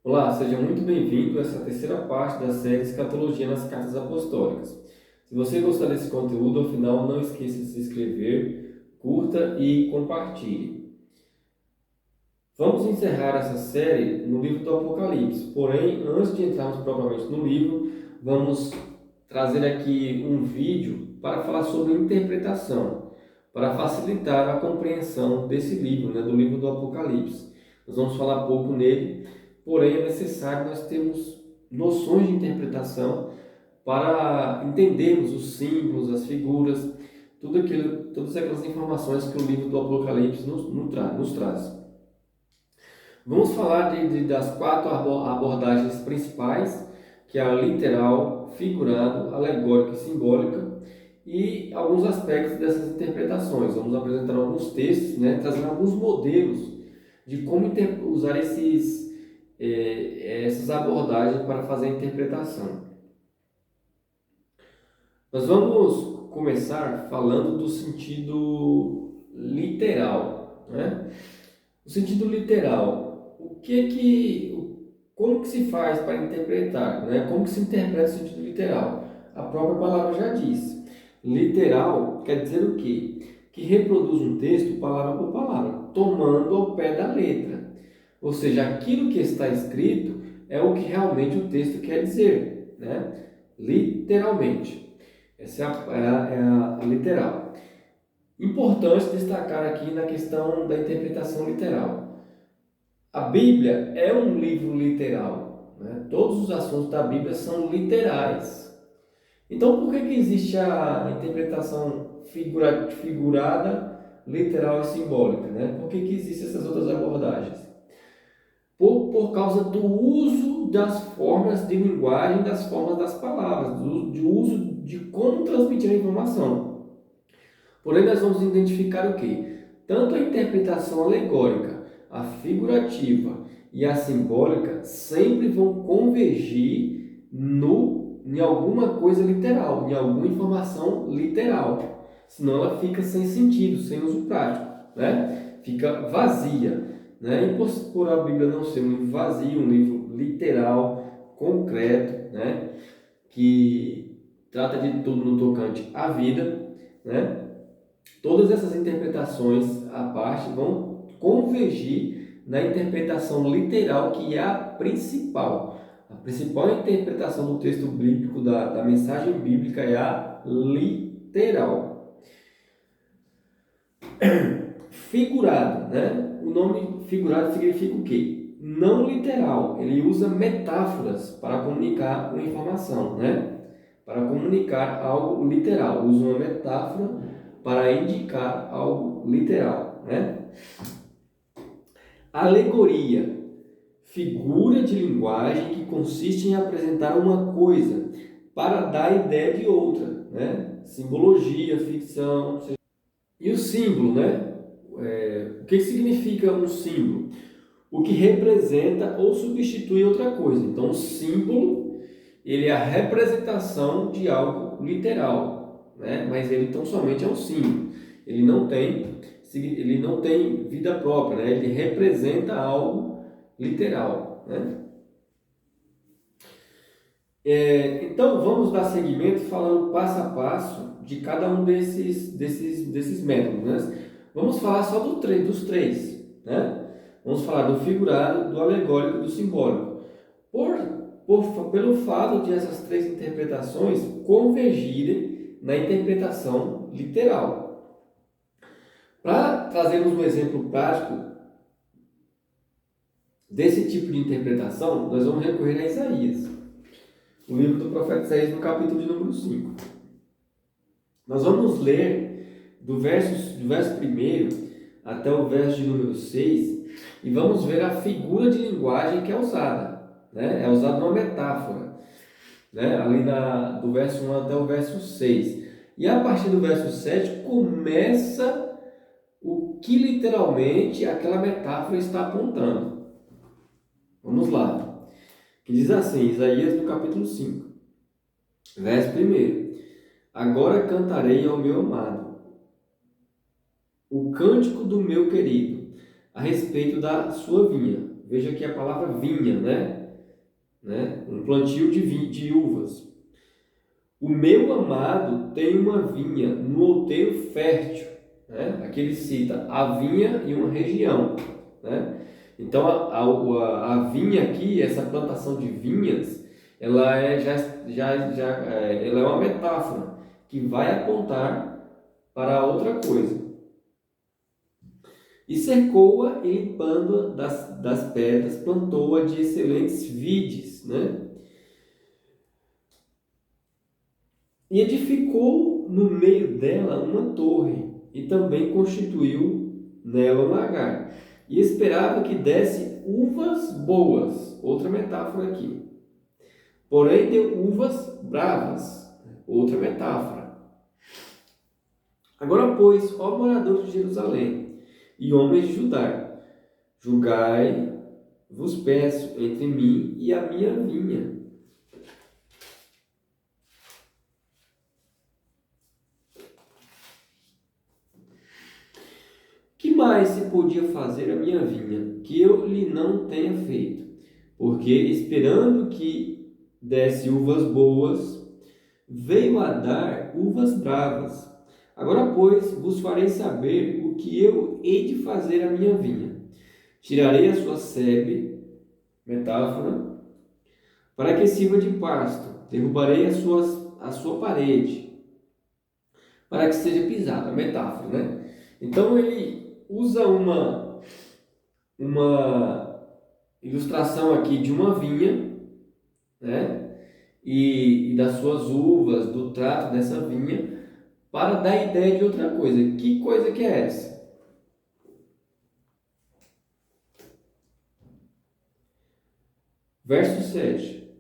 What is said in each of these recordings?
Olá, seja muito bem-vindo a essa terceira parte da série Escatologia nas Cartas Apostólicas. Se você gostar desse conteúdo, ao final não esqueça de se inscrever, curta e compartilhe. Vamos encerrar essa série no livro do Apocalipse, porém, antes de entrarmos propriamente no livro, vamos trazer aqui um vídeo para falar sobre interpretação, para facilitar a compreensão desse livro, do livro do Apocalipse. Nós vamos falar pouco nele, porém é necessário nós termos noções de interpretação para entendermos os símbolos, as figuras, todas aquelas informações que o livro do Apocalipse nos traz. Vamos falar das quatro abordagens principais, que é a literal, figurado, alegórica e simbólica, e alguns aspectos dessas interpretações. Vamos apresentar alguns textos, trazendo alguns modelos de como usar essas abordagens para fazer a interpretação. Nós vamos começar falando do sentido literal, O sentido literal, como que se faz para interpretar, Como que se interpreta o sentido literal? A própria palavra já diz. Literal quer dizer o quê? Que reproduz um texto palavra por palavra, tomando ao pé da letra. Ou seja, aquilo que está escrito é o que realmente o texto quer dizer, Literalmente. Essa é a literal. Importante destacar aqui na questão da interpretação literal. A Bíblia é um livro literal, Todos os assuntos da Bíblia são literais. Então, por que existe a interpretação figurada, literal e simbólica, Por que existem essas outras abordagens? Por causa do uso das formas de linguagem, das formas das palavras, do uso de como transmitir a informação. Porém, nós vamos identificar o quê? Tanto a interpretação alegórica, a figurativa e a simbólica sempre vão convergir em alguma coisa literal, em alguma informação literal. Senão ela fica sem sentido, sem uso prático, Fica vazia, E por a Bíblia não ser um livro vazio, um livro literal, concreto, Que trata de tudo no tocante à vida, Todas essas interpretações à parte vão convergir na interpretação literal, que é a principal. A principal interpretação do texto bíblico, da mensagem bíblica, é a literal. Figurado, O nome figurado significa o quê? Não literal. Ele usa metáforas para comunicar uma informação, Para comunicar algo literal. Usa uma metáfora para indicar algo literal, Alegoria, figura de linguagem que consiste em apresentar uma coisa para dar ideia de outra, Simbologia, ficção. E o símbolo, O que significa um símbolo? O que representa ou substitui outra coisa. Então, o símbolo, ele é a representação de algo literal, Mas ele tão somente é um símbolo. Ele não tem vida própria, Ele representa algo literal, Então, vamos dar seguimento falando passo a passo de cada um desses métodos, Vamos falar só dos três, Vamos falar do figurado, do alegórico e do simbólico. Pelo fato de essas três interpretações convergirem na interpretação literal. Para trazermos um exemplo prático desse tipo de interpretação, nós vamos recorrer a Isaías, o livro do profeta Isaías, no capítulo de número 5. Nós vamos ler do verso 1 até o verso de número 6 e vamos ver a figura de linguagem que é usada. É usada uma metáfora, ali do verso 1 até o verso 6. E a partir do verso 7 começa o que literalmente aquela metáfora está apontando. Vamos lá. Que diz assim, Isaías no capítulo 5, verso 1. Agora cantarei ao meu amado o cântico do meu querido a respeito da sua vinha. Veja aqui a palavra vinha, né? Um plantio de uvas. O meu amado tem uma vinha no outeiro fértil, né? Aqui ele cita a vinha e uma região, né? Então a vinha aqui, essa plantação de vinhas, ela ela é uma metáfora que vai apontar para outra coisa. E cercou-a e limpando-a das pedras, plantou-a de excelentes vides, né? E edificou no meio dela uma torre, e também constituiu nela um lagar. E esperava que desse uvas boas, outra metáfora aqui. Porém deu uvas bravas, outra metáfora. Agora, pois, ó moradores de Jerusalém e homens de Judá, julgai, vos peço, entre mim e a minha vinha. Que mais se podia fazer a minha vinha, que eu lhe não tenha feito? Porque, esperando que desse uvas boas, veio a dar uvas bravas. Agora, pois, vos farei saber o que eu hei de fazer à minha vinha. Tirarei a sua sebe, metáfora, para que sirva de pasto. Derrubarei a sua parede, para que seja pisada, metáfora, né? Então, ele usa uma ilustração aqui de uma vinha, né? E das suas uvas, do trato dessa vinha, para dar ideia de outra coisa. Que coisa que é essa? Verso 7.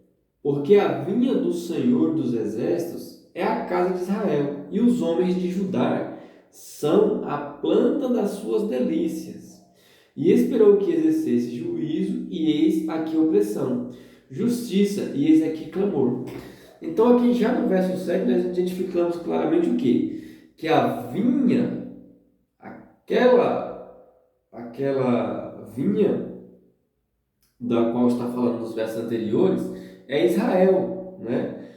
Porque a vinha do Senhor dos Exércitos é a casa de Israel, e os homens de Judá são a planta das suas delícias. E esperou que exercesse juízo, e eis aqui opressão, justiça, e eis aqui clamor. Então aqui já no verso 7 nós identificamos claramente o quê? Que a vinha, aquela vinha da qual está falando nos versos anteriores, é Israel, né?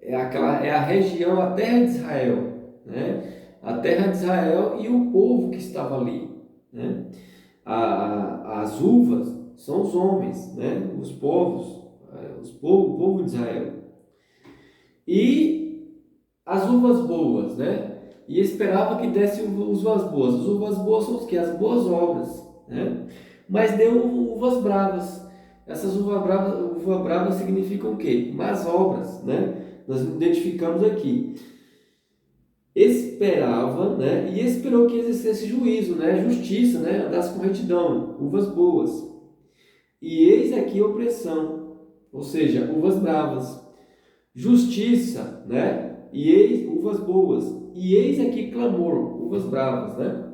É a região, a terra de Israel, né? A terra de Israel e o povo que estava ali, né? As uvas são os homens, né? Os povos, o povo de Israel. E as uvas boas, né? E esperava que desse uvas boas. As uvas boas são os que? As boas obras, né? Mas deu uvas bravas. Essas uvas bravas significam o quê? Más obras, né? Nós identificamos aqui. Esperava, né? E esperou que exercesse juízo, né? Justiça, né? Andasse com retidão, uvas boas. E eis aqui a opressão, ou seja, uvas bravas. Justiça, né? E eis uvas boas. E eis aqui clamor, uvas bravas, né?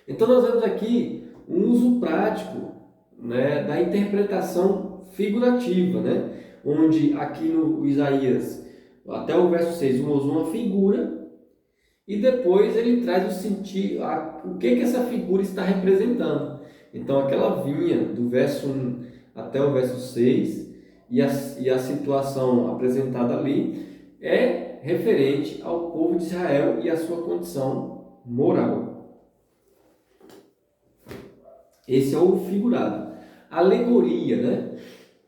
Então nós vemos aqui um uso prático, né, da interpretação figurativa, né? Onde aqui no Isaías, até o verso 6, usa uma figura e depois ele traz o sentido, o que essa figura está representando. Então aquela vinha do verso 1 até o verso 6 e a situação apresentada ali é referente ao povo de Israel e a sua condição moral. Esse é o figurado. Alegoria, né?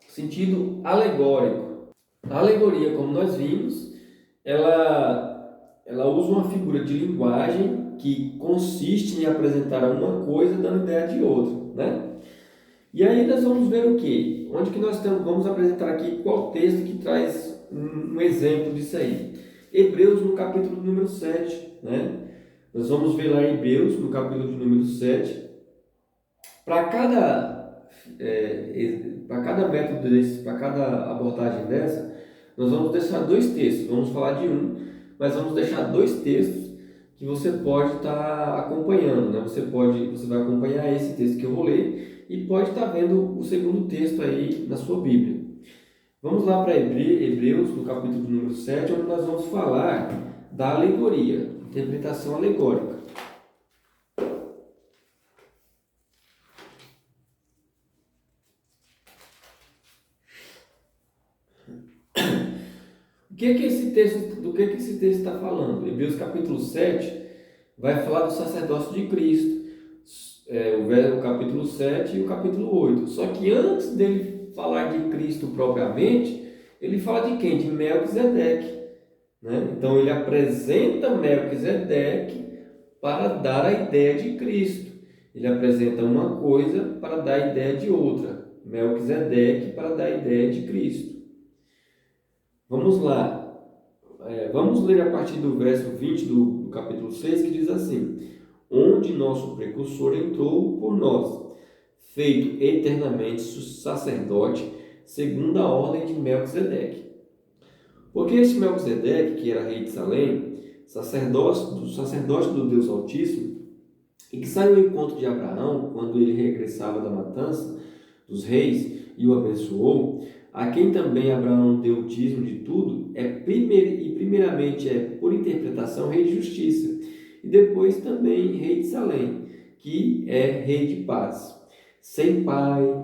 Sentido alegórico. A alegoria, como nós vimos, ela usa uma figura de linguagem que consiste em apresentar uma coisa dando ideia de outra, né? E aí nós vamos ver o quê? Onde que nós vamos apresentar aqui qual texto que traz um exemplo disso aí. Hebreus no capítulo número 7, né? Nós vamos ver lá em Hebreus no capítulo de número 7. Para cada método desse, para cada abordagem dessa, nós vamos deixar dois textos. Vamos falar de um, mas vamos deixar dois textos que você pode estar acompanhando, né? Você vai acompanhar esse texto que eu vou ler e pode estar vendo o segundo texto aí na sua Bíblia. Vamos lá para Hebreus, no capítulo número 7, onde nós vamos falar da alegoria, interpretação alegórica. Do que esse texto está falando? Hebreus capítulo 7 vai falar do sacerdócio de Cristo. O capítulo 7 e o capítulo 8. Só que antes dele falar de Cristo propriamente, ele fala de quem? De Melquisedeque. Né? Então ele apresenta Melquisedeque para dar a ideia de Cristo. Ele apresenta uma coisa para dar a ideia de outra. Melquisedeque para dar a ideia de Cristo. Vamos lá. Vamos ler a partir do verso 20 do capítulo 6, que diz assim: onde nosso precursor entrou por nós, feito eternamente sacerdote, segundo a ordem de Melquisedeque. Porque este Melquisedeque, que era rei de Salém, sacerdote do Deus Altíssimo, e que saiu ao encontro de Abraão quando ele regressava da matança dos reis e o abençoou, a quem também Abraão deu o dízimo de tudo, primeiramente por interpretação, rei de justiça, e depois também rei de Salém, que é rei de paz, sem pai,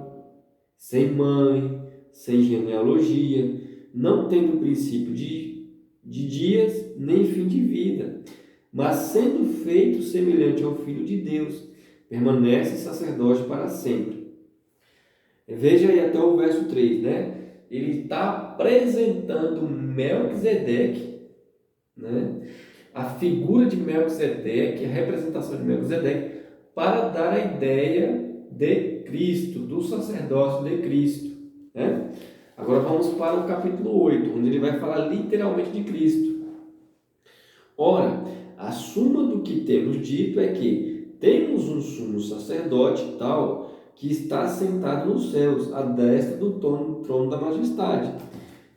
sem mãe, sem genealogia, não tendo princípio de dias, nem fim de vida, mas sendo feito semelhante ao Filho de Deus, permanece sacerdote para sempre. Veja aí até o verso 3, né? Ele está apresentando Melquisedeque, né? A figura de Melquisedeque, a representação de Melquisedeque, para dar a ideia de Cristo, do sacerdócio de Cristo, né? Agora vamos para o capítulo 8, onde ele vai falar literalmente de Cristo. Ora, a suma do que temos dito é que temos um sumo sacerdote tal que está sentado nos céus, à destra do trono da majestade,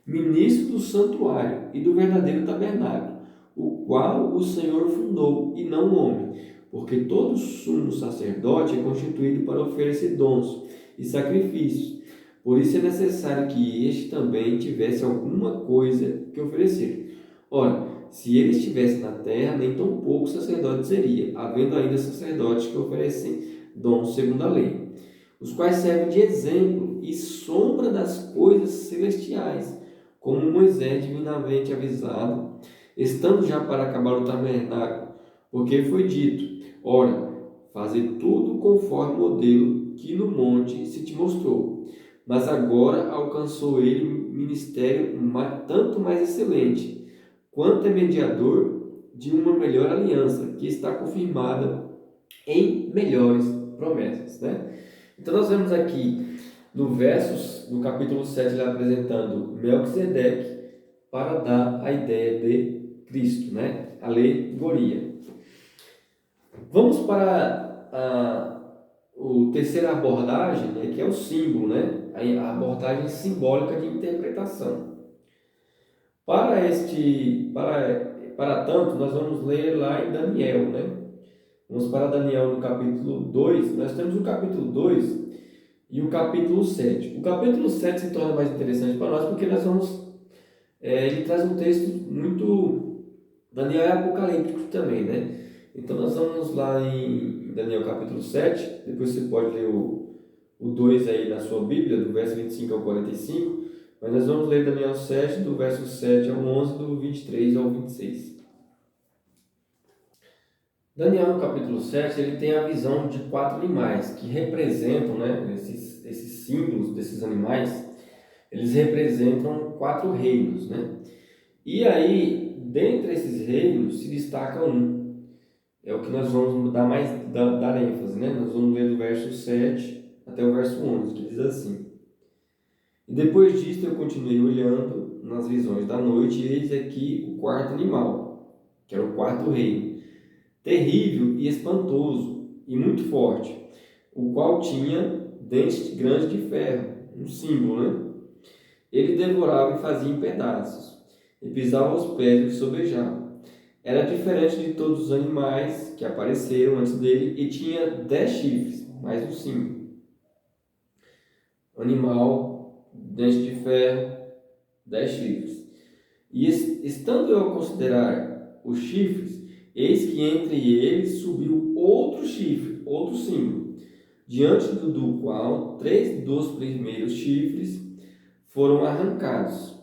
ministro do santuário e do verdadeiro tabernáculo, o qual o Senhor fundou, e não o homem, porque todo sumo sacerdote é constituído para oferecer dons e sacrifícios. Por isso é necessário que este também tivesse alguma coisa que oferecer. Ora, se ele estivesse na terra, nem tão pouco sacerdote seria, havendo ainda sacerdotes que oferecem dons segundo a lei, os quais servem de exemplo e sombra das coisas celestiais, como Moisés divinamente avisado, estando já para acabar o tabernáculo, porque foi dito: ora, fazer tudo conforme o modelo que no monte se te mostrou. Mas agora alcançou ele ministério tanto mais excelente, quanto é mediador de uma melhor aliança, que está confirmada em melhores promessas, né? Então nós vemos aqui no capítulo 7, ele apresentando Melquisedeque para dar a ideia de Cristo, né? Alegoria. Vamos para a terceira abordagem, né? Que é o símbolo, né? A abordagem simbólica de interpretação. Para tanto, nós vamos ler lá em Daniel, né? Vamos para Daniel no capítulo 2. Nós temos o capítulo 2 e o capítulo 7. O capítulo 7 se torna mais interessante para nós porque nós vamos... ele traz um texto muito... Daniel é apocalíptico também, né? Então nós vamos lá em Daniel capítulo 7. Depois você pode ler o 2 aí na sua Bíblia, do verso 25 ao 45. Mas nós vamos ler Daniel 7, do verso 7 ao 11, do 23 ao 26. Daniel, no capítulo 7, ele tem a visão de 4 animais que representam, né, esses símbolos desses animais, eles representam 4 reinos, né? E aí, dentre esses reinos, se destaca um. É o que nós vamos dar ênfase, né? Nós vamos ler do verso 7 até o verso 11, que diz assim: E depois disto eu continuei olhando nas visões da noite, e eis aqui o quarto animal, que era o quarto reino, terrível e espantoso e muito forte, o qual tinha dentes grandes de ferro, um símbolo, né? Ele devorava e fazia em pedaços, e pisava os pés do que sobejava. Era diferente de todos os animais que apareceram antes dele, e tinha 10 chifres, mais um símbolo. Animal, dente de ferro, 10 chifres. E estando eu a considerar os chifres, eis que entre eles subiu outro chifre, outro símbolo, diante do qual 3 dos primeiros chifres foram arrancados.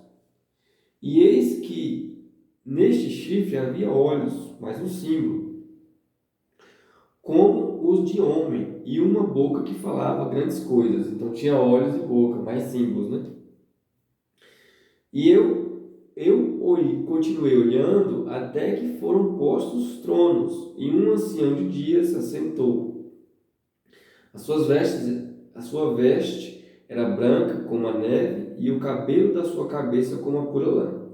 E eis que neste chifre havia olhos, mais um símbolo, como os de homem, e uma boca que falava grandes coisas. Então tinha olhos e boca, mais símbolos, né? E continuei olhando até que foram postos os tronos, e um ancião de dias assentou. A sua veste era branca como a neve, e o cabelo da sua cabeça como a pura lã.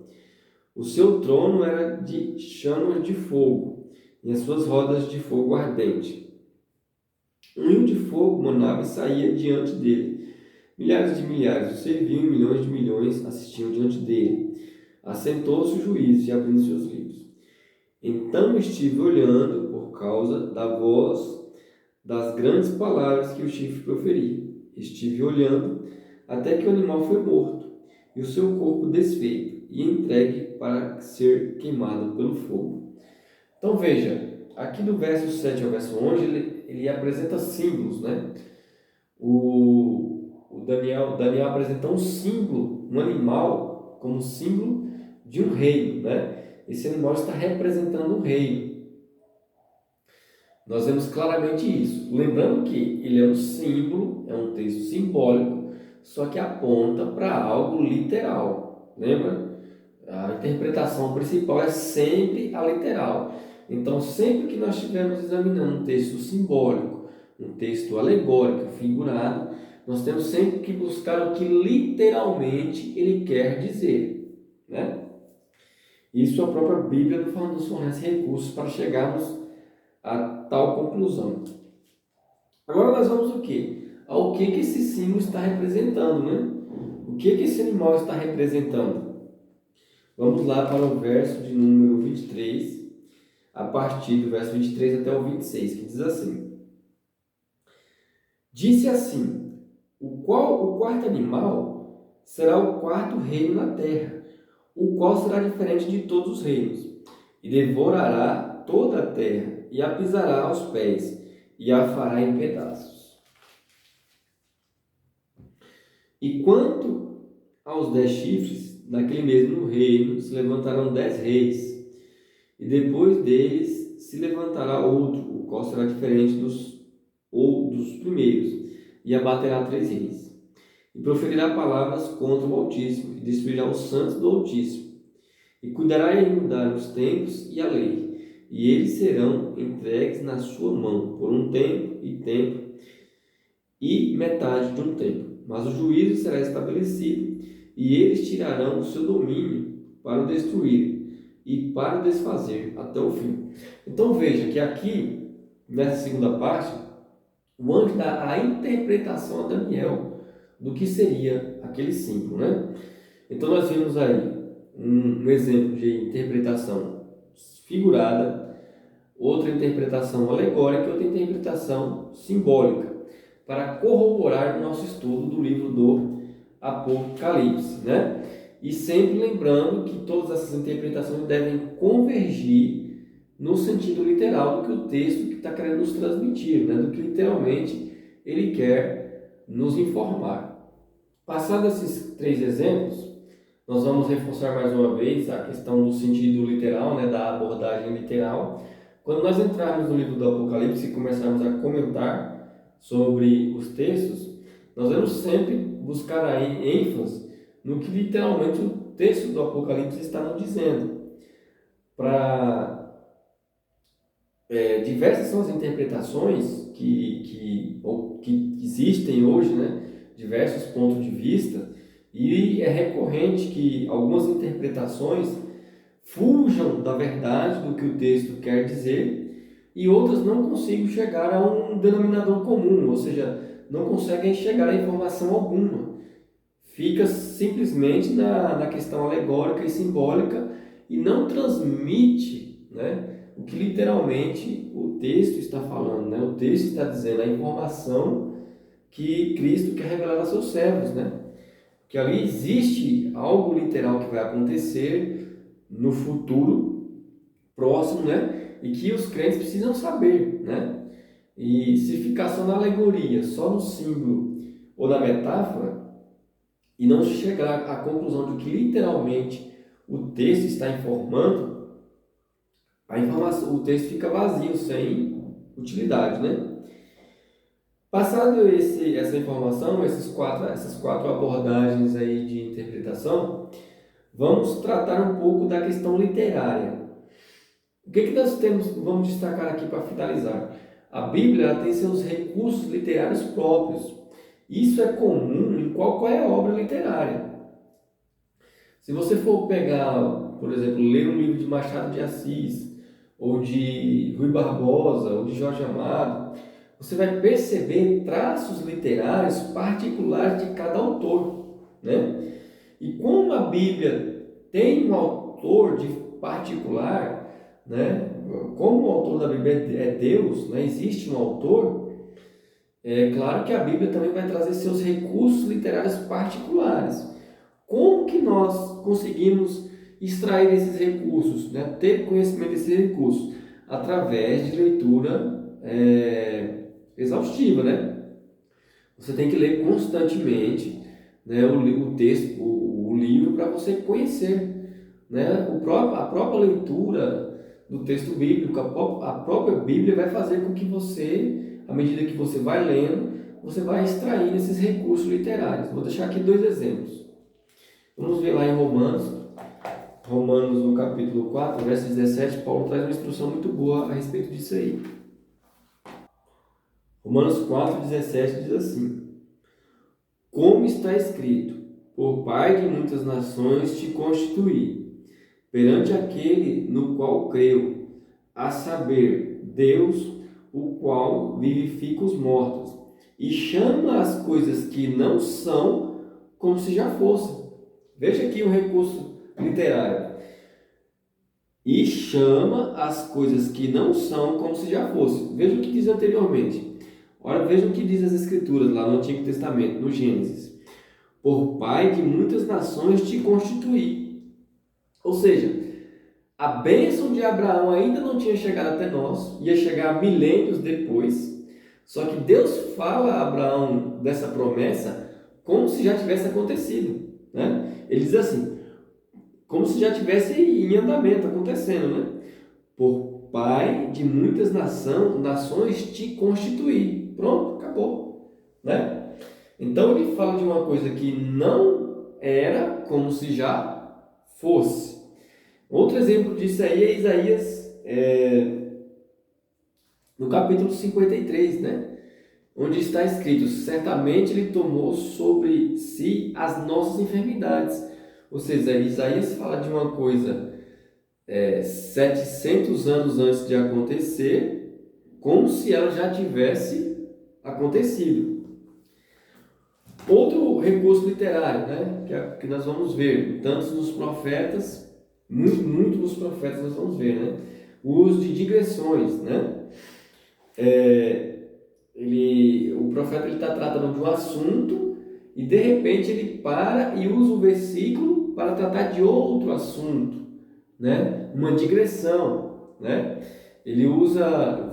O seu trono era de chamas de fogo, e as suas rodas de fogo ardente. Um rio de fogo manava e saía diante dele. Milhares de milhares o serviam e milhões de milhões assistiam diante dele. Assentou-se o juiz e abriu seus livros. Então estive olhando por causa da voz das grandes palavras que o chifre proferia. Estive olhando até que o animal foi morto e o seu corpo desfeito e entregue para ser queimado pelo fogo. Então veja, aqui do verso 7 ao verso 11 ele apresenta símbolos, né? O Daniel apresenta um símbolo, um animal como símbolo de um reino, né? Esse animal está representando um reino. Nós vemos claramente isso. Lembrando que ele é um símbolo, é um texto simbólico, só que aponta para algo literal. Lembra? A interpretação principal é sempre a literal. Então, sempre que nós estivermos examinando um texto simbólico, um texto alegórico, figurado, nós temos sempre que buscar o que literalmente ele quer dizer, né? Isso a própria Bíblia nos fornece recursos para chegarmos a tal conclusão. Agora nós vamos o quê? Ao que esse símbolo está representando, né? O que esse animal está representando? Vamos lá para o verso de número 23, a partir do verso 23 até o 26, que diz assim: Disse assim: o quarto animal será o quarto reino na terra, o qual será diferente de todos os reinos, e devorará toda a terra, e a pisará aos pés, e a fará em pedaços. E quanto aos 10 chifres, naquele mesmo reino se levantarão 10 reis, e depois deles se levantará outro, o qual será diferente dos primeiros, e abaterá 3 reis. E proferirá palavras contra o Altíssimo, e destruirá os santos do Altíssimo, e cuidará em mudar os tempos e a lei, e eles serão entregues na sua mão por um tempo e metade de um tempo. Mas o juízo será estabelecido, e eles tirarão o seu domínio para o destruir e para o desfazer até o fim. Então veja que aqui, nessa segunda parte, o anjo dá a interpretação a Daniel do que seria aquele símbolo, né? Então nós vimos aí um exemplo de interpretação figurada, outra interpretação alegórica e outra interpretação simbólica, para corroborar o nosso estudo do livro do Apocalipse, né? E sempre lembrando que todas essas interpretações devem convergir no sentido literal do que o texto que está querendo nos transmitir, né? Do que literalmente ele quer nos informar. Passados esses 3 exemplos, nós vamos reforçar mais uma vez a questão do sentido literal, né? Da abordagem literal. Quando nós entrarmos no livro do Apocalipse e começarmos a comentar sobre os textos, nós vamos sempre buscar aí ênfase no que literalmente o texto do Apocalipse está nos dizendo. Diversas são as interpretações que existem hoje, né? Diversos pontos de vista, e é recorrente que algumas interpretações fujam da verdade do que o texto quer dizer, e outras não consigam chegar a um denominador comum, ou seja, não conseguem chegar a informação alguma. Fica simplesmente na questão alegórica e simbólica e não transmite, né, o que literalmente o texto está falando, né? O texto está dizendo a informação que Cristo quer revelar a seus servos, né? Que ali existe algo literal que vai acontecer no futuro próximo, né? E que os crentes precisam saber, né? E se ficar só na alegoria, só no símbolo ou na metáfora, e não chegar à conclusão de que literalmente o texto está informando, a informação, o texto fica vazio, sem utilidade, né? Passado essa informação, essas quatro abordagens aí de interpretação, vamos tratar um pouco da questão literária. O que nós vamos destacar aqui para finalizar? A Bíblia ela tem seus recursos literários próprios. Isso é comum em qualquer obra literária. Se você for pegar, por exemplo, ler um livro de Machado de Assis, ou de Rui Barbosa, ou de Jorge Amado, você vai perceber traços literários particulares de cada autor, né? E como a Bíblia tem um autor de particular, né? Como o autor da Bíblia é Deus, né? Existe um autor, é claro que a Bíblia também vai trazer seus recursos literários particulares. Como que nós conseguimos extrair esses recursos, né? Ter conhecimento desses recursos? Através de leitura exaustiva, né? Você tem que ler constantemente, né, o texto, o livro, para você conhecer, né? A própria leitura do texto bíblico, a própria Bíblia vai fazer com que você, à medida que você vai lendo, você vai extraindo esses recursos literários. Vou deixar aqui 2 exemplos. Vamos ver lá em Romanos no capítulo 4, verso 17, Paulo traz uma instrução muito boa a respeito disso aí. Romanos 4, 17 diz assim: como está escrito, por Pai de muitas nações te constituí, perante aquele no qual creio, a saber, Deus, o qual vivifica os mortos, e chama as coisas que não são como se já fossem. Veja aqui um recurso literário. E chama as coisas que não são como se já fossem. Veja o que diz anteriormente. Olha, veja o que diz as Escrituras lá no Antigo Testamento, no Gênesis. Por Pai de muitas nações te constituí. Ou seja, a bênção de Abraão ainda não tinha chegado até nós, ia chegar milênios depois. Só que Deus fala a Abraão dessa promessa como se já tivesse acontecido, né? Ele diz assim, como se já tivesse em andamento, acontecendo, né? Por Pai de muitas nações te constituí. Pronto, acabou, né? Então ele fala de uma coisa que não era como se já fosse. Outro exemplo disso aí é Isaías, no capítulo 53, né? Onde está escrito, certamente ele tomou sobre si as nossas enfermidades. Ou seja, Isaías fala de uma coisa 700 anos antes de acontecer, como se ela já tivesse acontecido. Outro recurso literário, né, que nós vamos ver, tanto nos profetas, muito nos profetas nós vamos ver, né, o uso de digressões, né, o profeta está tratando de um assunto e de repente ele para e usa o versículo para tratar de outro assunto, né, uma digressão, né, ele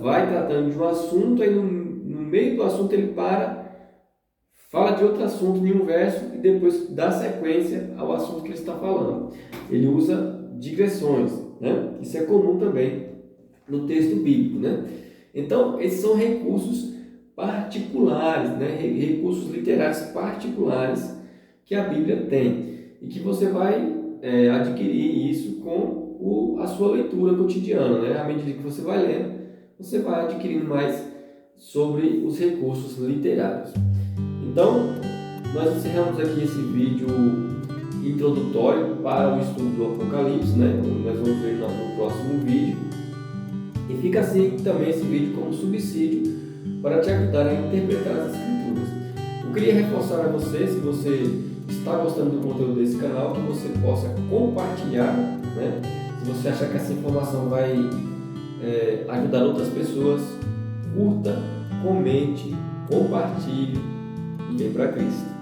vai tratando de um assunto, aí no meio do assunto ele fala de outro assunto em um verso e depois dá sequência ao assunto que ele está falando. Ele usa digressões, né? Isso é comum também no texto bíblico, né? Então, esses são recursos particulares, né? Recursos literários particulares que a Bíblia tem e que você vai adquirir isso com a sua leitura cotidiana, né? À medida que você vai lendo, você vai adquirindo mais sobre os recursos literários. Então, nós encerramos aqui esse vídeo introdutório para o estudo do Apocalipse, né? Nós vamos ver no próximo vídeo. E fica assim também esse vídeo como subsídio para te ajudar a interpretar as Escrituras. Eu queria reforçar a você, se você está gostando do conteúdo desse canal, que você possa compartilhar, né? Se você achar que essa informação vai ajudar outras pessoas, curta, comente, compartilhe e vem para Cristo.